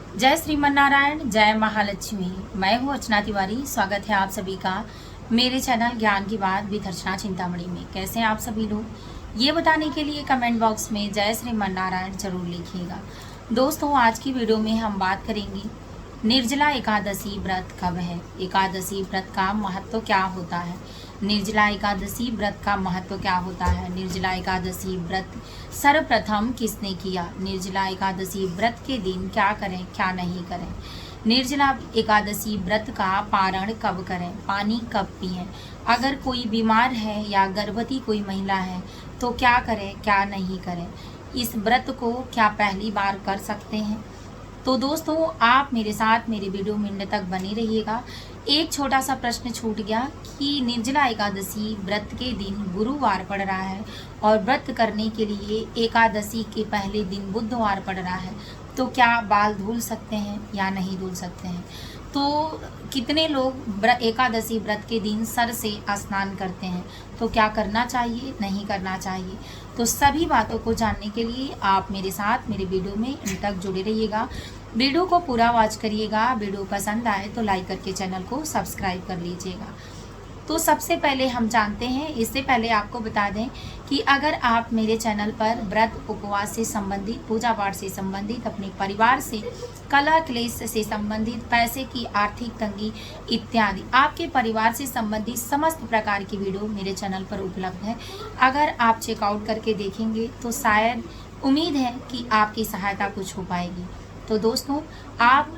जय श्रीमन्नारायण, जय महालक्ष्मी। मैं हूँ अर्चना तिवारी। स्वागत है आप सभी का मेरे चैनल ज्ञान की बात विद अर्चना चिंतामणि में। कैसे हैं आप सभी लोग, ये बताने के लिए कमेंट बॉक्स में जय श्रीमन्नारायण जरूर लिखिएगा। दोस्तों, आज की वीडियो में हम बात करेंगे निर्जला एकादशी व्रत कब है, एकादशी व्रत का महत्व क्या होता है, निर्जला एकादशी व्रत का महत्व क्या होता है, निर्जला एकादशी व्रत सर्वप्रथम किसने किया, निर्जला एकादशी व्रत के दिन क्या करें क्या नहीं करें, निर्जला एकादशी व्रत का पारण कब करें, पानी कब पिएं, अगर कोई बीमार है या गर्भवती कोई महिला है तो क्या करें क्या नहीं करें, इस व्रत को क्या पहली बार कर सकते हैं। तो दोस्तों, आप मेरे साथ मेरे वीडियो में अंत तक बने रहिएगा। एक छोटा सा प्रश्न छूट गया कि निर्जला एकादशी व्रत के दिन गुरुवार पड़ रहा है और व्रत करने के लिए एकादशी के पहले दिन बुधवार पड़ रहा है, तो क्या बाल धुल सकते हैं या नहीं धुल सकते हैं। तो कितने लोग एकादशी व्रत के दिन सर से स्नान करते हैं, तो क्या करना चाहिए नहीं करना चाहिए। तो सभी बातों को जानने के लिए आप मेरे साथ मेरे वीडियो में अंत तक जुड़े रहिएगा। वीडियो को पूरा वॉच करिएगा। वीडियो पसंद आए तो लाइक करके चैनल को सब्सक्राइब कर लीजिएगा। तो सबसे पहले हम जानते हैं, इससे पहले आपको बता दें कि अगर आप मेरे चैनल पर व्रत उपवास से संबंधित, पूजा पाठ से संबंधित, अपने परिवार से, कलह क्लेश से संबंधित, पैसे की आर्थिक तंगी इत्यादि आपके परिवार से संबंधित समस्त प्रकार की वीडियो मेरे चैनल पर उपलब्ध है। अगर आप चेकआउट करके देखेंगे तो शायद उम्मीद है कि आपकी सहायता कुछ हो पाएगी। तो दोस्तों, आप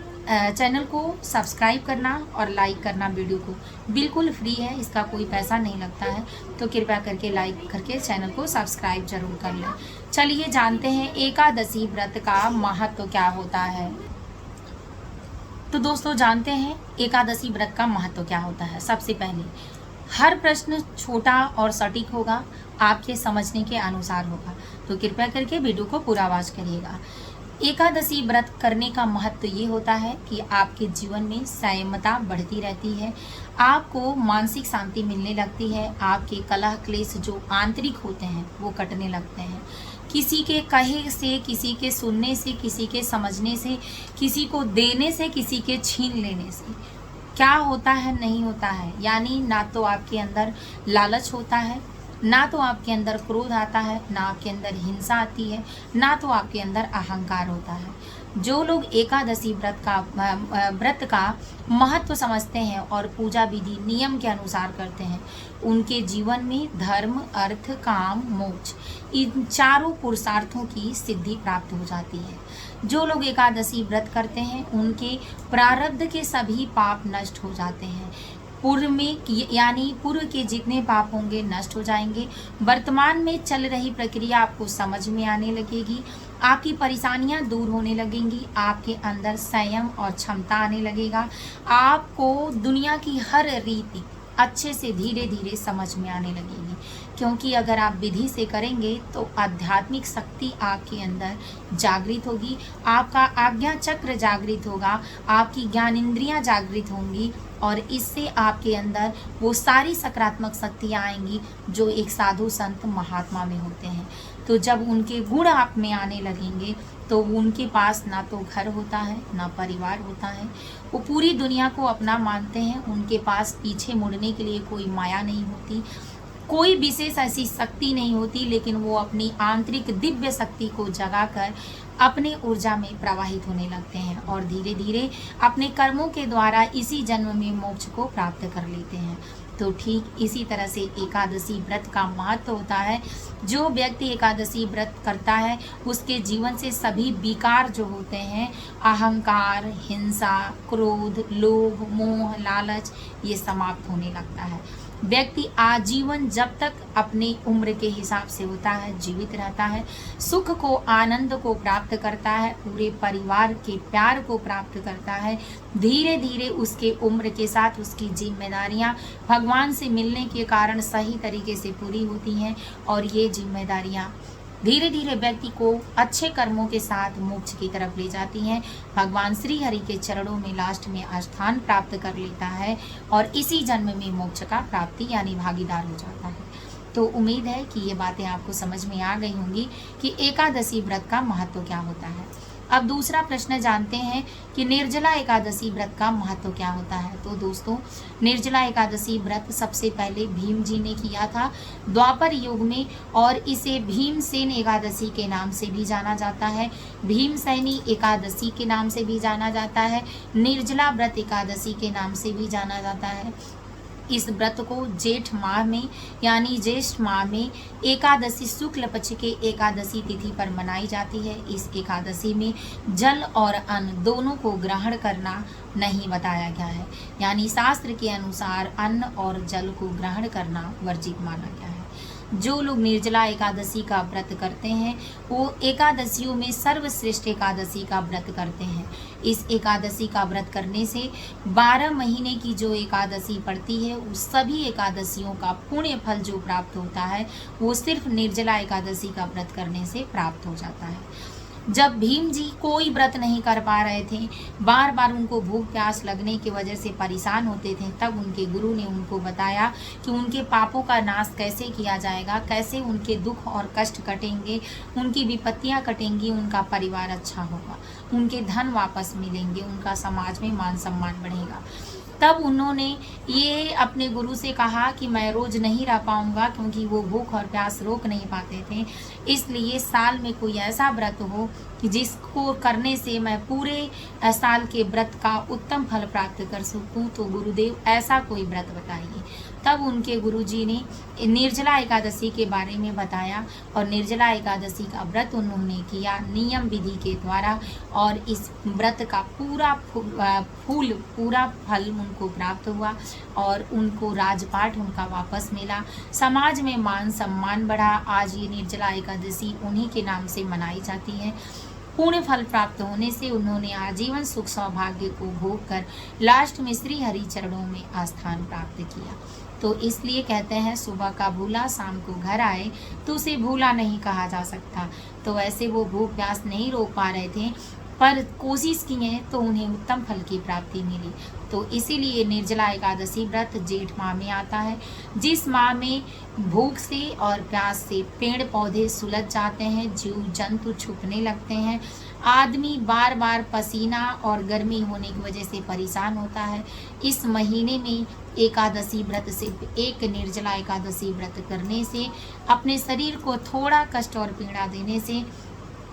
चैनल को सब्सक्राइब करना और लाइक करना वीडियो को बिल्कुल फ्री है, इसका कोई पैसा नहीं लगता है। तो कृपया करके लाइक करके चैनल को सब्सक्राइब जरूर कर लें। चलिए जानते हैं एकादशी व्रत का महत्व क्या होता है। तो दोस्तों, जानते हैं एकादशी व्रत का महत्व क्या होता है। सबसे पहले हर प्रश्न छोटा और सटीक होगा, आपके समझने के अनुसार होगा, तो कृपया करके वीडियो को पूरा वॉच करिएगा। एकादशी व्रत करने का महत्व ये होता है कि आपके जीवन में संयमता बढ़ती रहती है, आपको मानसिक शांति मिलने लगती है, आपके कलह क्लेश जो आंतरिक होते हैं वो कटने लगते हैं। किसी के कहे से, किसी के सुनने से, किसी के समझने से, किसी को देने से, किसी के छीन लेने से क्या होता है नहीं होता है, यानी ना तो आपके अंदर लालच होता है, ना तो आपके अंदर क्रोध आता है, ना आपके अंदर हिंसा आती है, ना तो आपके अंदर अहंकार होता है। जो लोग एकादशी व्रत का महत्व समझते हैं और पूजा विधि नियम के अनुसार करते हैं, उनके जीवन में धर्म, अर्थ, काम, मोक्ष इन चारों पुरुषार्थों की सिद्धि प्राप्त हो जाती है। जो लोग एकादशी व्रत करते हैं उनके प्रारब्ध के सभी पाप नष्ट हो जाते हैं। पूर्व में यानी पूर्व के जितने पाप होंगे नष्ट हो जाएंगे। वर्तमान में चल रही प्रक्रिया आपको समझ में आने लगेगी, आपकी परेशानियां दूर होने लगेंगी, आपके अंदर संयम और क्षमता आने लगेगा, आपको दुनिया की हर रीति अच्छे से धीरे धीरे समझ में आने लगेगी। क्योंकि अगर आप विधि से करेंगे तो आध्यात्मिक शक्ति आपके अंदर जागृत होगी, आपका आज्ञा चक्र जागृत होगा, आपकी ज्ञानेंद्रियां जागृत होंगी और इससे आपके अंदर वो सारी सकारात्मक शक्तियाँ आएंगी जो एक साधु संत महात्मा में होते हैं। तो जब उनके गुण आप में आने लगेंगे तो उनके पास ना तो घर होता है ना परिवार होता है, वो पूरी दुनिया को अपना मानते हैं। उनके पास पीछे मुड़ने के लिए कोई माया नहीं होती, कोई विशेष ऐसी शक्ति नहीं होती, लेकिन वो अपनी आंतरिक दिव्य शक्ति को जगाकर अपने ऊर्जा में प्रवाहित होने लगते हैं और धीरे धीरे अपने कर्मों के द्वारा इसी जन्म में मोक्ष को प्राप्त कर लेते हैं। तो ठीक इसी तरह से एकादशी व्रत का महत्व होता है। जो व्यक्ति एकादशी व्रत करता है उसके जीवन से सभी विकार जो होते हैं, अहंकार, हिंसा, क्रोध, लोभ, मोह, लालच, ये समाप्त होने लगता है। व्यक्ति आजीवन जब तक अपनी उम्र के हिसाब से होता है जीवित रहता है, सुख को, आनंद को प्राप्त करता है, पूरे परिवार के प्यार को प्राप्त करता है। धीरे धीरे उसके उम्र के साथ उसकी जिम्मेदारियां भगवान से मिलने के कारण सही तरीके से पूरी होती हैं और ये जिम्मेदारियां धीरे धीरे व्यक्ति को अच्छे कर्मों के साथ मोक्ष की तरफ ले जाती हैं। भगवान श्री हरि के चरणों में लास्ट में स्थान प्राप्त कर लेता है और इसी जन्म में मोक्ष का प्राप्ति यानी भागीदार हो जाता है। तो उम्मीद है कि ये बातें आपको समझ में आ गई होंगी कि एकादशी व्रत का महत्व क्या होता है। अब दूसरा प्रश्न जानते हैं कि निर्जला एकादशी व्रत का महत्व क्या होता है। तो दोस्तों, निर्जला एकादशी व्रत सबसे पहले भीम जी ने किया था द्वापर युग में, और इसे भीमसेन एकादशी के नाम से भी जाना जाता है, भीमसेनी एकादशी के नाम से भी जाना जाता है, निर्जला व्रत एकादशी के नाम से भी जाना जाता है। इस व्रत को जेठ माह में यानी ज्येष्ठ माह में एकादशी शुक्ल पक्ष के एकादशी तिथि पर मनाई जाती है। इस एकादशी में जल और अन्न दोनों को ग्रहण करना नहीं बताया गया है, यानी शास्त्र के अनुसार अन्न और जल को ग्रहण करना वर्जित माना गया है। जो लोग निर्जला एकादशी का व्रत करते हैं वो एकादशियों में सर्वश्रेष्ठ एकादशी का व्रत करते हैं। इस एकादशी का व्रत करने से 12 महीने की जो एकादशी पड़ती है उस सभी एकादशियों का पुण्य फल जो प्राप्त होता है वो सिर्फ निर्जला एकादशी का व्रत करने से प्राप्त हो जाता है। जब भीम जी कोई व्रत नहीं कर पा रहे थे, बार बार उनको भूख प्यास लगने की वजह से परेशान होते थे, तब उनके गुरु ने उनको बताया कि उनके पापों का नाश कैसे किया जाएगा, कैसे उनके दुख और कष्ट कटेंगे, उनकी विपत्तियां कटेंगी, उनका परिवार अच्छा होगा, उनके धन वापस मिलेंगे, उनका समाज में मान सम्मान बढ़ेगा। तब उन्होंने ये अपने गुरु से कहा कि मैं रोज़ नहीं रह पाऊँगा, क्योंकि वो भूख और प्यास रोक नहीं पाते थे। इसलिए साल में कोई ऐसा व्रत हो कि जिसको करने से मैं पूरे साल के व्रत का उत्तम फल प्राप्त कर सकूं, तो गुरुदेव ऐसा कोई व्रत बताइए। तब उनके गुरुजी ने निर्जला एकादशी के बारे में बताया और निर्जला एकादशी का व्रत उन्होंने किया नियम विधि के द्वारा, और इस व्रत का पूरा फल उनको प्राप्त हुआ और उनको राजपाट उनका वापस मिला, समाज में मान सम्मान बढ़ा। आज ये निर्जला एकादशी उन्हीं के नाम से मनाई जाती है। पूर्ण फल प्राप्त होने से उन्होंने आजीवन सुख सौभाग्य को भोग कर लास्ट में श्री हरि चरणों में आस्थान प्राप्त किया। तो इसलिए कहते हैं सुबह का भूला शाम को घर आए, तो उसे भूला नहीं कहा जा सकता। तो ऐसे वो भूख प्यास नहीं रोक पा रहे थे, पर कोशिश किए तो उन्हें उत्तम फल की प्राप्ति मिली। तो इसीलिए निर्जला एकादशी व्रत जेठ माह में आता है, जिस माह में भूख से और प्यास से पेड़ पौधे सुलझ जाते हैं, जीव जंतु छुपने लगते हैं, आदमी बार बार पसीना और गर्मी होने की वजह से परेशान होता है। इस महीने में एकादशी व्रत सिर्फ एक निर्जला एकादशी व्रत करने से, अपने शरीर को थोड़ा कष्ट और पीड़ा देने से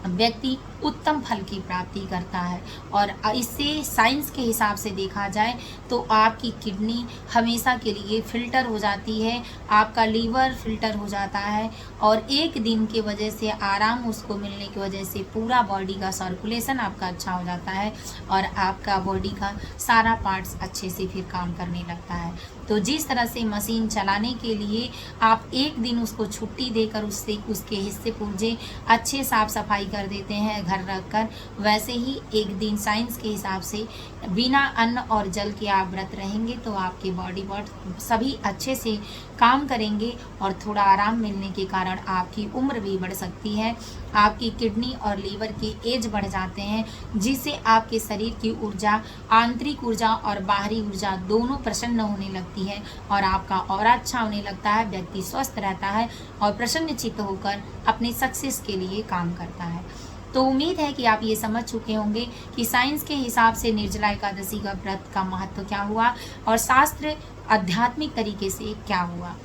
व्यक्ति उत्तम फल की प्राप्ति करता है। और इससे साइंस के हिसाब से देखा जाए तो आपकी किडनी हमेशा के लिए फिल्टर हो जाती है, आपका लीवर फिल्टर हो जाता है, और एक दिन की वजह से आराम उसको मिलने की वजह से पूरा बॉडी का सर्कुलेशन आपका अच्छा हो जाता है और आपका बॉडी का सारा पार्ट्स अच्छे से फिर काम करने लगता है। तो जिस तरह से मशीन चलाने के लिए आप एक दिन उसको छुट्टी देकर उसके हिस्से पुर्जे अच्छे साफ सफाई कर देते हैं घर रखकर, वैसे ही एक दिन साइंस के हिसाब से बिना अन्न और जल के आप व्रत रहेंगे तो आपके बॉडी पार्ट सभी अच्छे से काम करेंगे और थोड़ा आराम मिलने के कारण आपकी उम्र भी बढ़ सकती है। आपकी किडनी और लीवर के एज बढ़ जाते हैं, जिससे आपके शरीर की ऊर्जा, आंतरिक ऊर्जा और बाहरी ऊर्जा दोनों प्रसन्न होने लगती है और आपका ऑरा अच्छा होने लगता है। व्यक्ति स्वस्थ रहता है और प्रसन्नचित्त होकर अपने सक्सेस के लिए काम करता है। तो उम्मीद है कि आप ये समझ चुके होंगे कि साइंस के हिसाब से निर्जला एकादशी का व्रत का महत्व क्या हुआ और शास्त्र आध्यात्मिक तरीके से क्या हुआ।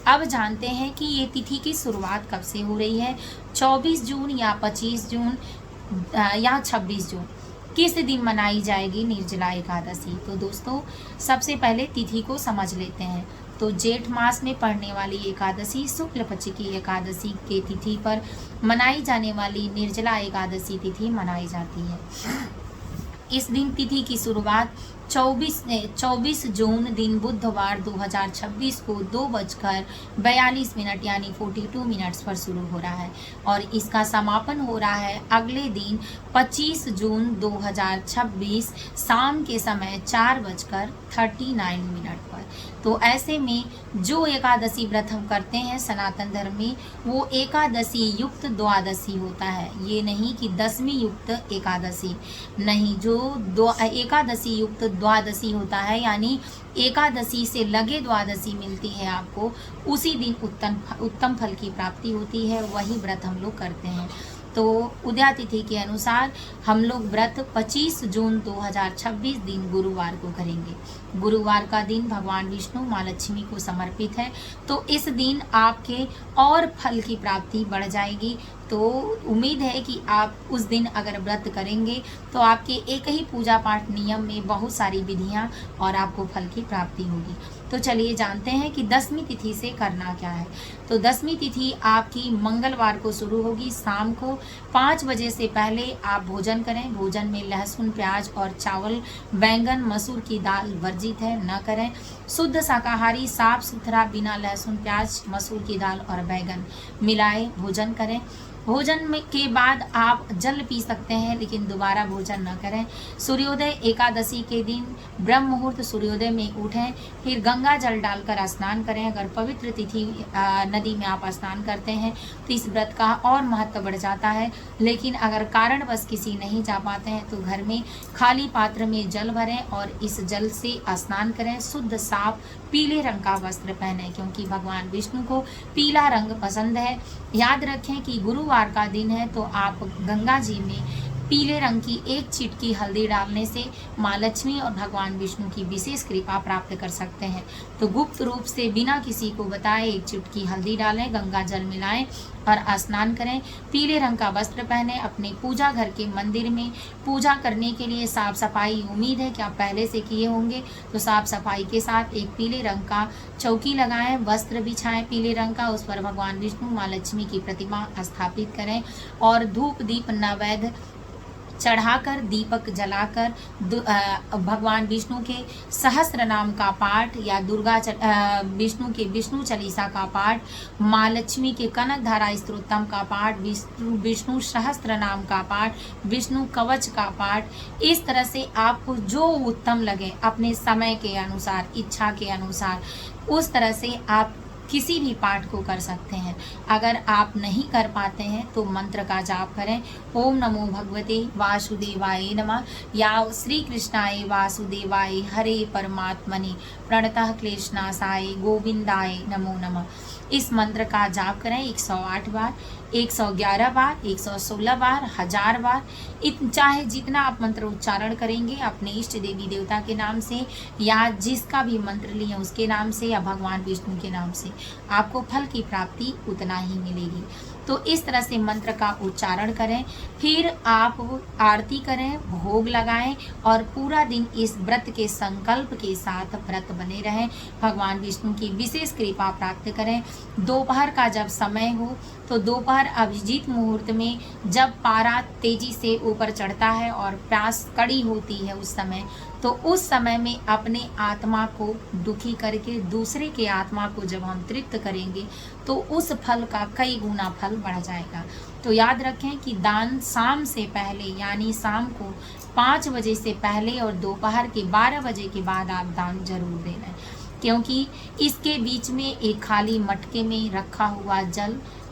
अब जानते हैं कि ये तिथि की शुरुआत कब से हो रही है, 24 जून या 25 जून या 26 जून, किस दिन मनाई जाएगी निर्जला एकादशी। तो दोस्तों सबसे पहले तिथि को समझ लेते हैं। तो जेठ मास में पड़ने वाली एकादशी शुक्ल पक्ष की एकादशी के तिथि पर मनाई जाने वाली निर्जला एकादशी तिथि मनाई जाती है। इस दिन तिथि की शुरुआत 24 जून दिन बुधवार 2026 को 2:42 यानी 42 मिनट्स पर शुरू हो रहा है और इसका समापन हो रहा है अगले दिन 25 जून 2026 शाम के समय 4:39 पर। तो ऐसे में जो एकादशी व्रत हम करते हैं सनातन धर्म में, वो एकादशी युक्त द्वादशी होता है। ये नहीं कि 10वीं युक्त एकादशी नहीं, जो एकादशी युक्त द्वादशी होता है, यानी एकादशी से लगे द्वादशी मिलती है आपको, उसी दिन उत्तम फल की प्राप्ति होती है, वही व्रत हम लोग करते हैं। तो उदया तिथि के अनुसार हम लोग व्रत 25 जून 2026 दिन गुरुवार को करेंगे। गुरुवार का दिन भगवान विष्णु माँ लक्ष्मी को समर्पित है, तो इस दिन आपके और फल की प्राप्ति बढ़ जाएगी। तो उम्मीद है कि आप उस दिन अगर व्रत करेंगे तो आपके एक ही पूजा पाठ नियम में बहुत सारी विधियां और आपको फल की प्राप्ति होगी। तो चलिए जानते हैं कि दसवीं तिथि से करना क्या है। तो दसवीं तिथि आपकी मंगलवार को शुरू होगी। शाम को 5 बजे से पहले आप भोजन करें। भोजन में लहसुन, प्याज और चावल, बैंगन, मसूर की दाल वर्जित है, न करें। शुद्ध शाकाहारी, साफ सुथरा, बिना लहसुन, प्याज, मसूर की दाल और बैंगन मिलाए भोजन करें। भोजन में के बाद आप जल पी सकते हैं, लेकिन दोबारा भोजन न करें। सूर्योदय एकादशी के दिन ब्रह्म मुहूर्त सूर्योदय में उठें, फिर गंगा जल डालकर स्नान करें। अगर पवित्र तिथि नदी में आप स्नान करते हैं तो इस व्रत का और महत्व बढ़ जाता है। लेकिन अगर कारणवश किसी नहीं जा पाते हैं तो घर में खाली पात्र में जल भरें और इस जल से स्नान करें। शुद्ध साफ पीले रंग का वस्त्र पहने, क्योंकि भगवान विष्णु को पीला रंग पसंद है। याद रखें कि गुरुवार का दिन है, तो आप गंगा जी में पीले रंग की एक चिटकी हल्दी डालने से माँ लक्ष्मी और भगवान विष्णु की विशेष कृपा प्राप्त कर सकते हैं। तो गुप्त रूप से बिना किसी को बताए एक चिटकी हल्दी डालें, गंगा जल मिलाएं और स्नान करें। पीले रंग का वस्त्र पहने। अपने पूजा घर के मंदिर में पूजा करने के लिए साफ सफाई, उम्मीद है कि आप पहले से किए होंगे, तो साफ सफाई के साथ एक पीले रंग का चौकी लगाएं, वस्त्र बिछाएं पीले रंग का, उस पर भगवान विष्णु माँ लक्ष्मी की प्रतिमा स्थापित करें और धूप दीप नैवेद्य चढ़ाकर, दीपक जलाकर भगवान विष्णु के सहस्त्र नाम का पाठ या विष्णु के विष्णु चालीसा का पाठ, माँ लक्ष्मी के कनक धारा स्तोत्रम का पाठ, विष्णु सहस्त्र नाम का पाठ, विष्णु कवच का पाठ, इस तरह से आपको जो उत्तम लगे अपने समय के अनुसार, इच्छा के अनुसार, उस तरह से आप किसी भी पाठ को कर सकते हैं। अगर आप नहीं कर पाते हैं तो मंत्र का जाप करें। ओम नमो भगवते वासुदेवाय नमः या श्री कृष्णाय वासुदेवाय हरे परमात्मने प्रणतः क्लेशनाशाय गोविंदाय नमो नमः। इस मंत्र का जाप करें 108 बार, 111 बार, 116 बार, 1000 बार, चाहे जितना आप मंत्र उच्चारण करेंगे अपने इष्ट देवी देवता के नाम से या जिसका भी मंत्र लिए उसके नाम से या भगवान विष्णु के नाम से, आपको फल की प्राप्ति उतना ही मिलेगी। तो इस तरह से मंत्र का उच्चारण करें, फिर आप आरती करें, भोग लगाएं और पूरा दिन इस व्रत के संकल्प के साथ व्रत बने रहें। भगवान विष्णु की विशेष कृपा प्राप्त करें। दोपहर का जब समय हो तो दोपहर अभिजीत मुहूर्त में जब पारा तेजी से ऊपर चढ़ता है और प्यास कड़ी होती है उस समय, तो उस समय में अपने आत्मा को दुखी करके दूसरे के आत्मा को जब हम तृप्त करेंगे तो उस फल का कई गुना फल बढ़ जाएगा। तो याद रखें कि दान शाम से पहले यानी शाम को 5 बजे से पहले और दोपहर के 12 बजे के बाद आप दान जरूर देना, क्योंकि इसके बीच में एक खाली मटके में रखा हुआ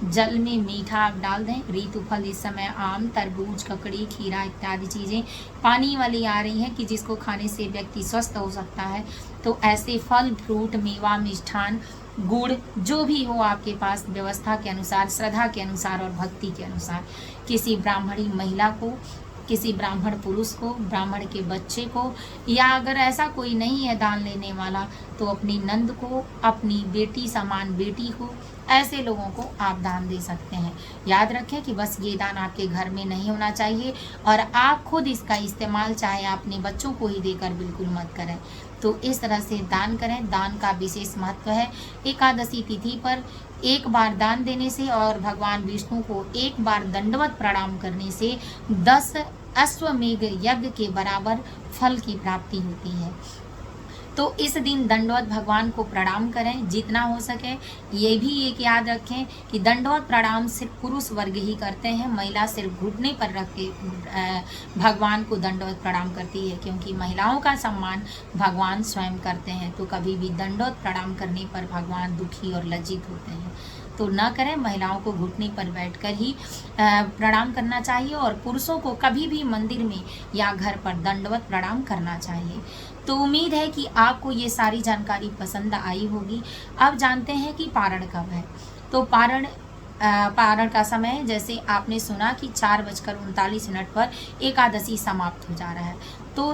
जल में मीठा आप डाल दें। ऋतु फल इस समय आम, तरबूज, ककड़ी, खीरा इत्यादि चीज़ें पानी वाली आ रही हैं कि जिसको खाने से व्यक्ति स्वस्थ हो सकता है। तो ऐसे फल, फ्रूट, मेवा, मिष्ठान, गुड़ जो भी हो आपके पास व्यवस्था के अनुसार, श्रद्धा के अनुसार और भक्ति के अनुसार, किसी ब्राह्मणी महिला को, किसी ब्राह्मण पुरुष को, ब्राह्मण के बच्चे को, या अगर ऐसा कोई नहीं है दान लेने वाला तो अपनी नंद को, अपनी बेटी समान बेटी को, ऐसे लोगों को आप दान दे सकते हैं। याद रखें कि बस ये दान आपके घर में नहीं होना चाहिए और आप खुद इसका इस्तेमाल चाहे अपने बच्चों को ही देकर बिल्कुल मत करें। तो इस तरह से दान करें। दान का विशेष महत्व है। एकादशी तिथि पर एक बार दान देने से और भगवान विष्णु को एक बार दंडवत प्रणाम करने से 10 अश्वमेघ यज्ञ के बराबर फल की प्राप्ति होती है। तो इस दिन दंडवत भगवान को प्रणाम करें जितना हो सके। ये भी एक याद रखें कि दंडवत प्रणाम सिर्फ पुरुष वर्ग ही करते हैं, महिला सिर्फ घुटने पर रख के भगवान को दंडवत प्रणाम करती है, क्योंकि महिलाओं का सम्मान भगवान स्वयं करते हैं। तो कभी भी दंडवत प्रणाम करने पर भगवान दुखी और लज्जित होते हैं। तो न करें। महिलाओं को घुटने पर बैठकर ही प्रणाम करना चाहिए और पुरुषों को कभी भी मंदिर में या घर पर दंडवत प्रणाम करना चाहिए। तो उम्मीद है कि आपको ये सारी जानकारी पसंद आई होगी। अब जानते हैं कि पारण कब है। तो पारण का समय जैसे आपने सुना कि 4:39 पर एकादशी समाप्त हो जा रहा है। तो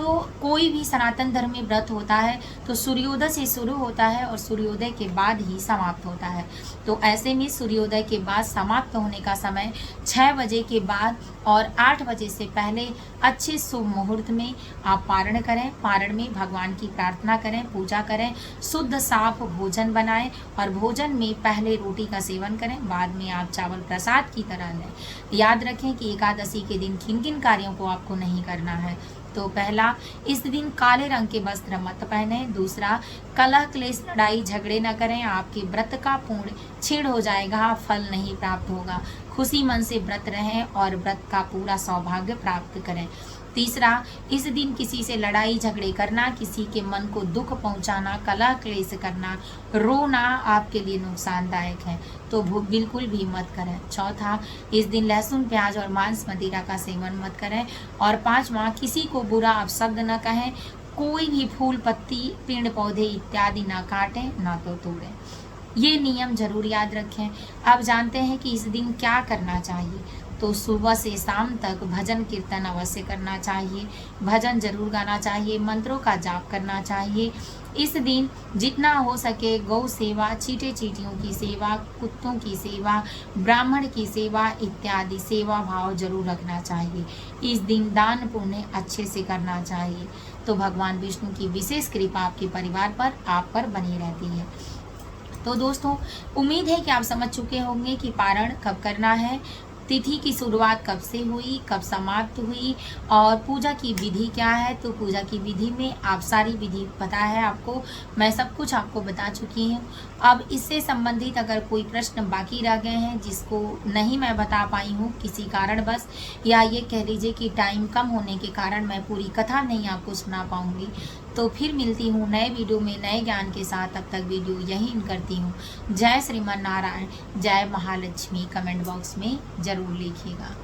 कोई भी सनातन धर्म में व्रत होता है तो सूर्योदय से शुरू होता है और सूर्योदय के बाद ही समाप्त होता है। तो ऐसे में सूर्योदय के बाद समाप्त होने का समय 6 बजे के बाद और 8 बजे से पहले अच्छे शुभ मुहूर्त में आप पारण करें। पारण में भगवान की प्रार्थना करें, पूजा करें, शुद्ध साफ भोजन बनाएं और भोजन में पहले रोटी का सेवन करें, बाद में आप चावल प्रसाद की तरह लें। याद रखें कि एकादशी के दिन किन किन कार्यों को आपको नहीं करना है। तो पहला, इस दिन काले रंग के वस्त्र मत पहने। दूसरा, कलह क्लेश लड़ाई झगड़े न करें, आपके व्रत का पूर्ण क्षीण हो जाएगा, फल नहीं प्राप्त होगा। खुशी मन से व्रत रहें और व्रत का पूरा सौभाग्य प्राप्त करें। तीसरा, इस दिन किसी से लड़ाई झगड़े करना, किसी के मन को दुख पहुंचाना, कलह क्लेश करना, रोना आपके लिए नुकसानदायक है, तो बिल्कुल भी मत करें। चौथा, इस दिन लहसुन प्याज और मांस मदिरा का सेवन मत करें। और पांचवा, किसी को बुरा अपशब्द न कहें, कोई भी फूल पत्ती पेड़ पौधे इत्यादि ना काटें ना तो तोड़ें। ये नियम जरूर याद रखें। अब जानते हैं कि इस दिन क्या करना चाहिए। तो सुबह से शाम तक भजन कीर्तन अवश्य करना चाहिए, भजन जरूर गाना चाहिए, मंत्रों का जाप करना चाहिए। इस दिन जितना हो सके गौ सेवा, चींटे चींटियों की सेवा, कुत्तों की सेवा, ब्राह्मण की सेवा इत्यादि सेवा भाव जरूर रखना चाहिए। इस दिन दान पुण्य अच्छे से करना चाहिए। तो भगवान विष्णु की विशेष कृपा आपके परिवार पर, आप पर बनी रहती है। तो दोस्तों, उम्मीद है कि आप समझ चुके होंगे कि पारण कब करना है, तिथि की शुरुआत कब से हुई, कब समाप्त हुई और पूजा की विधि क्या है। तो पूजा की विधि में आप सारी विधि पता है आपको, मैं सब कुछ आपको बता चुकी हूँ। अब इससे संबंधित अगर कोई प्रश्न बाकी रह गए हैं जिसको नहीं मैं बता पाई हूँ किसी कारणवश, या ये कह लीजिए कि टाइम कम होने के कारण मैं पूरी कथा नहीं आपको सुना पाऊँगी, तो फिर मिलती हूँ नए वीडियो में नए ज्ञान के साथ। तब तक वीडियो यहीं करती हूँ। जय श्रीमन नारायण, जय महालक्ष्मी कमेंट बॉक्स में ज़रूर लिखिएगा।